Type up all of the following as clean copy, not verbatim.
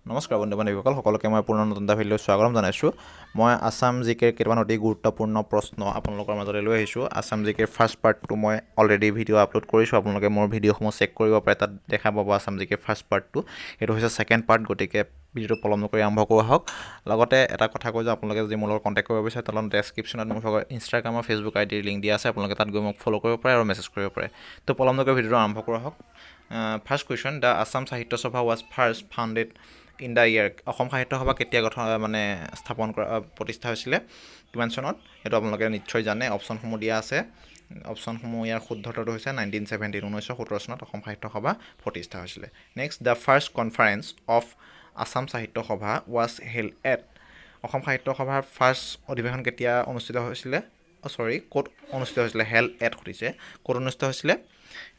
নমস্কাৰ বন্ধু বান্ধৱীসকল সকলোকে মই পুনৰ নতুন এটা ভিডিঅ'লৈ স্বাগতম জনাইছোঁ মই আছাম জিকেৰ কেইটামান অতি গুৰুত্বপূৰ্ণ প্ৰশ্ন আপোনালোকৰ মাজলৈ লৈ আহিছোঁ আছাম জিকেৰ ফাৰ্ষ্ট পাৰ্টটো মই অলৰেডি ভিডিঅ' আপলোড কৰিছোঁ আপোনালোকে মোৰ ভিডিঅ'সমূহ চেক কৰিব পাৰে তাত দেখা পাব আছাম জিকেৰ ফাৰ্ষ্ট পাৰ্টটো এইটো হৈছে ছেকেণ্ড পাৰ্ট গতিকে ভিডিঅ'টো পলম নকৰি আৰম্ভ কৰোঁ আহক লগতে এটা কথা কৈ যে আপোনালোকে যদি মোৰ লগত কণ্টেক্ট কৰিব বিচাৰে তলত ডেছক্ৰিপশ্যনত মোৰ ভাগৰ ইনষ্টাগ্ৰাম আৰু ফেচবুক আইডিৰ লিংক দিয়া আছে আপোনালোকে তাত গৈ মোক ফ'ল' কৰিব পাৰে আৰু মেছেজ কৰিব পাৰে তো পলম নকৰি ভিডিঅ'টো আৰম্ভ কৰোঁ আহক ফাৰ্ষ্ট কুৱেশ্যন দ্য আছাম সাহিত্য সভা was first founded in the year Assam সাহিত্য সভা কেতিয়া স্থাপন কৰা প্ৰতিষ্ঠা হৈছিলে কিমান চনত সেইটো আপোনালোকে নিশ্চয় জানে অপশ্যনসমূহ দিয়া আছে অপশ্যনসমূহ ইয়াৰ শুদ্ধটো হৈছে 1917 চনত অসম সাহিত্য সভা প্ৰতিষ্ঠা হৈছিলে next the first conference of Assam সাহিত্য সভা ৱাজ হেল্ড এট অসম সাহিত্য সভাৰ ফাৰ্ষ্ট অধিৱেশন কেতিয়া অনুষ্ঠিত হৈছিলে ক'ত অনুষ্ঠিত হৈছিলে হেল্ড এট সুধিছে ক'ত অনুষ্ঠিত হৈছিলে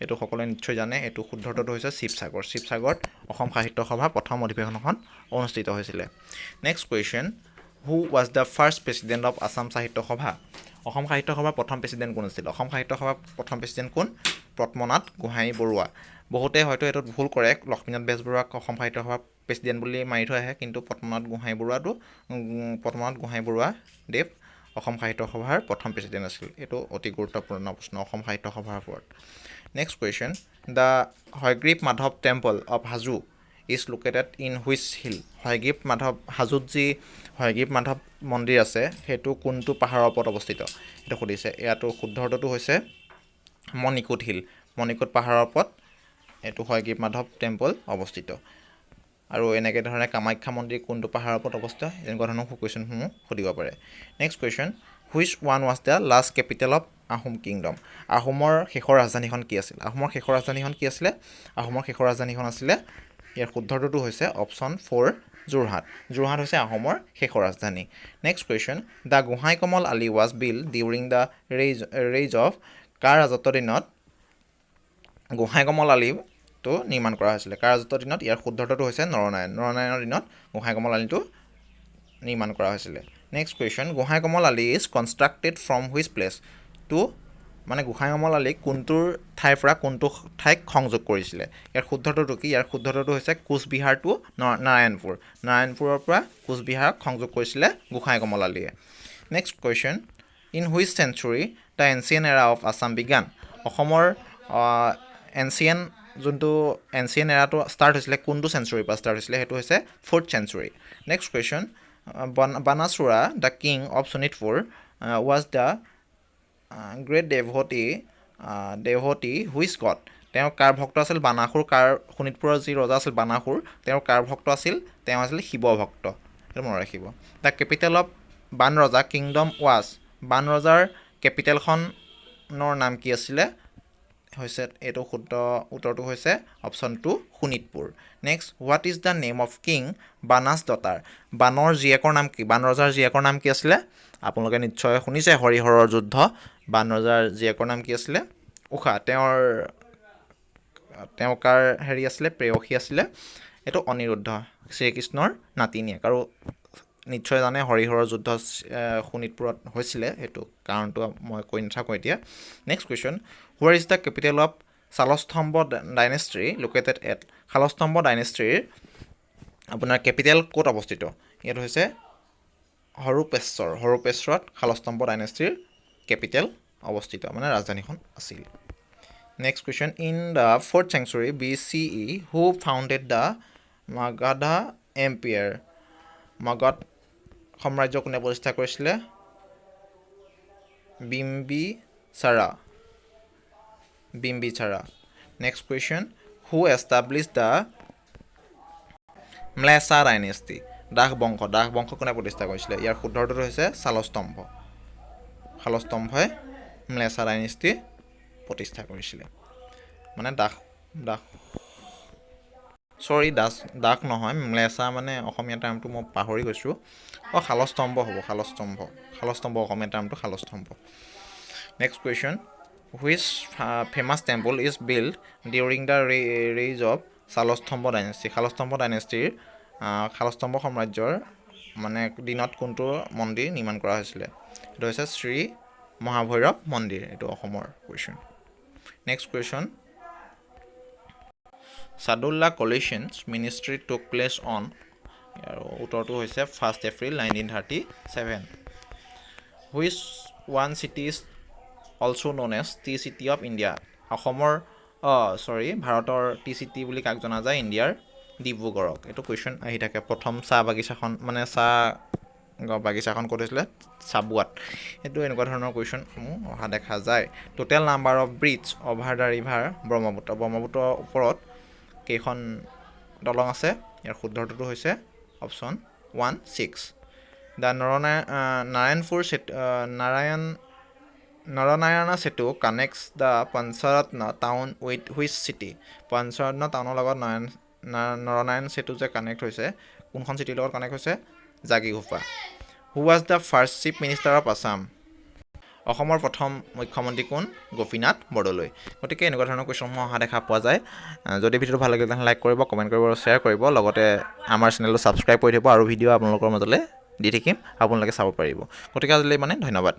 এইটো সকলোৱে নিশ্চয় জানে এইটো শুদ্ধটো হৈছে শিৱসাগৰত অসম সাহিত্য সভা প্ৰথম অধিৱেশনখন অনুষ্ঠিত হৈছিলে next question who was the first president of Assam সাহিত্য সভা অসম সাহিত্য সভাৰ প্ৰথম প্ৰেচিডেণ্ট কোন আছিল অসম সাহিত্য সভাৰ প্ৰথম প্ৰেচিডেণ্ট কোন পদ্মনাথ গোহাঁই বৰুৱা বহুতে হয়তো এইটোত ভুল কৰে লক্ষ্মীনাথ বেজবৰুৱাক অসম সাহিত্য সভাৰ প্ৰেচিডেণ্ট বুলি মাৰি থৈ আহে কিন্তু পদ্মনাথ গোহাঁই বৰুৱা দেৱ অসম সাহিত্য সভাৰ প্ৰথম প্ৰেচিডেণ্ট আছিল এইটো অতি গুৰুত্বপূৰ্ণ প্ৰশ্ন অসম সাহিত্য সভাৰ ওপৰত next question the Hayagriva Madhava temple of Hajo is located in which hill হাজোত যি হয়গ্ৰীৱ মাধৱ মন্দিৰ আছে সেইটো কোনটো পাহাৰৰ ওপৰত অৱস্থিত সেইটো সুধিছে ইয়াতো শুদ্ধটো হৈছে মণিকোট পাহাৰৰ ওপৰত এইটো হয়গ্ৰীৱ মাধৱ টেম্পল অৱস্থিত আৰু এনেকৈ ধৰণে কামাখ্যা মন্দিৰ কোনটো পাহাৰৰ ওপৰত অৱস্থিত এনেকুৱা ধৰণৰ কুৱেশ্যনসমূহ সুধিব পাৰে next question which one was the last capital of Ahom kingdom আহোমৰ শেষৰ ৰাজধানীখন কি আছিল আহোমৰ শেষৰ ৰাজধানীখন আছিলে ইয়াৰ শুদ্ধটো হৈছে অপশ্যন 4 যোৰহাট হৈছে আহোমৰ শেষৰ ৰাজধানী next question the Gohain Kamal Ali was built during the ৰেইজ অফ কাৰ ৰাজত্বৰ দিনত গোহাঁই কমল আলিটো নিৰ্মাণ কৰা হৈছিলে কাৰ ৰাজত্বৰ দিনত ইয়াৰ শুদ্ধটো হৈছে নৰনাৰায়ণৰ দিনত গোহাঁই কমল আলিটো নিৰ্মাণ কৰা হৈছিলে next question Gohain Kamal Ali is constructed from which place to Gohain Kamal আলিক কোনটোৰ ঠাইৰ পৰা কোনটো ঠাইক সংযোগ কৰিছিলে ইয়াৰ শুদ্ধটো কি ইয়াৰ শুদ্ধটো হৈছে কোচবিহাৰ টু নাৰায়ণপুৰৰ পৰা কোচবিহাৰক সংযোগ কৰিছিলে গোহাঁই কমল আলিয়ে next question in which century the ancient era of Assam began অসমৰ এনচিয়েণ্ট এৰাটো ষ্টাৰ্ট হৈছিলে কোনটো চেঞ্চুৰীৰ পৰা ষ্টাৰ্ট হৈছিলে সেইটো হৈছে 4th century next question Banasura the king of Sonitpur was the great দেৱহতী হুইচ গড তেওঁ কাৰ ভক্ত আছিল শোণিতপুৰৰ যি ৰজা আছিল বানাসুৰ তেওঁৰ কাৰ ভক্ত আছিল তেওঁ আছিল শিৱ ভক্ত সেইটো মনত ৰাখিব the capital of Banaraja kingdom was বানৰজাৰ কেপিটেলখনৰ নাম কি আছিলে এইটো শুদ্ধ উত্তৰটো হৈছে option 2 Sonitpur next what is the name of king Bana's daughter বানৰজাৰ জীয়েকৰ নাম কি আছিলে আপোনালোকে নিশ্চয় শুনিছে হৰিহৰৰ যুদ্ধ বানৰজাৰ জীয়েকৰ নাম কি আছিলে উষা তেওঁ কাৰ আছিলে প্ৰেয়সী আছিলে এইটো অনিৰুদ্ধ শ্ৰীকৃষ্ণৰ নাতিনীয়েক আৰু নিশ্চয় জানে হৰিহৰৰ যুদ্ধ শোণিতপুৰত হৈছিলে সেইটো কাৰণটো মই কৈ নাথাকোঁ এতিয়া next question where is the capital of Salstambha dynasty located at Salstambha ডাইনেষ্টিৰ আপোনাৰ কেপিটেল ক'ত অৱস্থিত ইয়াত হৈছে হৰুপেশ্বৰত শালস্তম্ভ ডাইনেষ্টিৰ কেপিটেল অৱস্থিত ৰাজধানীখন আছিল next question in the 4th century BCE who founded the Magadha empire Magadh সাম্ৰাজ্য কোনে প্ৰতিষ্ঠা কৰিছিলে Bimbisara next question who establish the Mleccha dynasty দাস বংশ কোনে প্ৰতিষ্ঠা কৰিছিলে ইয়াৰ শুদ্ধটো হৈছে শালস্তম্ভই ম্লেছা ডাইনেষ্টি প্ৰতিষ্ঠা কৰিছিলে দাস নহয় ম্লেছা অসমীয়া টাৰ্মটো মই পাহৰি গৈছোঁ শালস্তম্ভ হ'ব শালস্তম্ভ অসমীয়া টাৰ্মটো Salstambha next question which famous temple is build during the ৰেইজ অফ শালস্তম্ভ ডাইনেষ্টিৰ শালস্তম্ভ সাম্ৰাজ্যৰ দিনত কোনটো মন্দিৰ নিৰ্মাণ কৰা হৈছিলে এইটো হৈছে শ্ৰী মহাভৈৰৱ মন্দিৰ এইটো অসমৰ question next question Sadullah Coalition's ministry took place on আৰু উত্তৰটো হৈছে 1 April 1937 which one city is also' known as the city of India অসমৰ ভাৰতৰ টি চিটি বুলি কাক জনা যায় ইণ্ডিয়াৰ ডিব্ৰুগড়ক এইটো কুৱেশ্যন আহি থাকে প্ৰথম চাহ বাগিচাখন মানে চাহ বাগিচাখন ক'ত হৈছিলে চাবুৱাত এইটো এনেকুৱা ধৰণৰ কুৱেশ্যনসমূহ অহা দেখা যায় total number of bridge over the river ব্ৰহ্মপুত্ৰৰ ওপৰত কেইখন দলং আছে ইয়াৰ শুদ্ধটোতো হৈছে অপশ্যন 1 6 দ্য নৰনাৰায়ণা সেতু কানেক্টছ the Panchratna town with which city Panchratna টাউনৰ লগত নৰনাৰায়ণ সেতু যে কানেক্ট হৈছে কোনখন চিটিৰ লগত কানেক্ট হৈছে Jogighopa who was the first chief minister of Assam অসমৰ প্ৰথম মুখ্যমন্ত্ৰী কোন গোপীনাথ বৰদলৈ গতিকে এনেকুৱা ধৰণৰ কুৱেশ্যনসমূহ অহা দেখা পোৱা যায় যদি ভিডিঅ'টো ভাল লাগিলে তেনেহ'লে লাইক কৰিব কমেণ্ট কৰিব আৰু শ্বেয়াৰ কৰিব লগতে আমাৰ চেনেলটো ছাবস্ক্ৰাইব কৰি থাকিব আৰু ভিডিঅ' আপোনালোকৰ মাজলৈ দি থাকিম আপোনালোকে চাব পাৰিব গতিকে আজিলৈ মানে ধন্যবাদ